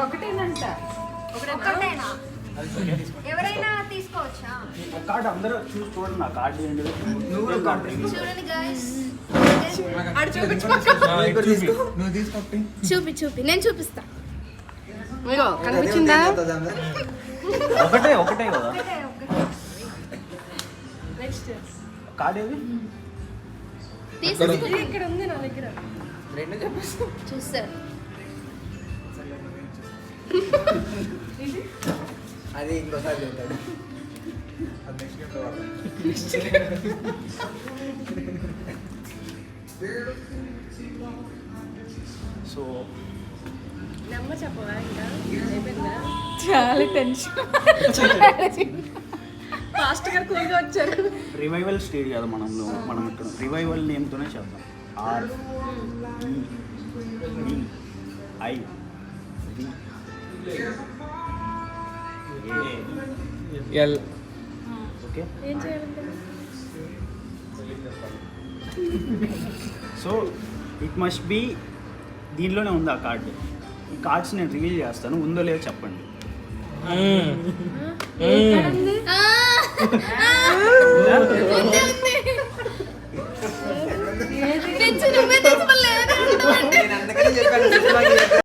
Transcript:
ఒకటేనంట. ఎవరైనా తీసుకోవచ్చా? కార్డు అందరూ చూసి చూడండి. నా కార్డు ఏంటి? చూడండి గైస్. చూపి నేను చూపిస్తా. కనిపించిందా? ఒకటే కదా. కార్డు ఏది? ఇక్కడ ఉంది నా దగ్గర. చూస్తారు. అది ఇంకోసారి చెప్తాడు. సో చెప్పవా ఇంకా అయిపోయిందా? చాలా టెన్షన్. ఫాస్ట్ గా కూల్గా వచ్చారు. రివైవల్ స్టేజ్ కదా మనం ఇక్కడ రివైవల్ నేమ్తోనే చేద్దాం. REVIL. ఓకే. ఏం చేయాలంటే సో ఇట్ మస్ట్ బి దీనిలోనే ఉంది ఆ కార్డు. ఈ కార్డ్స్ నేను రివీల్ చేస్తాను, ఉందో లేదో చెప్పండి. నువ్వే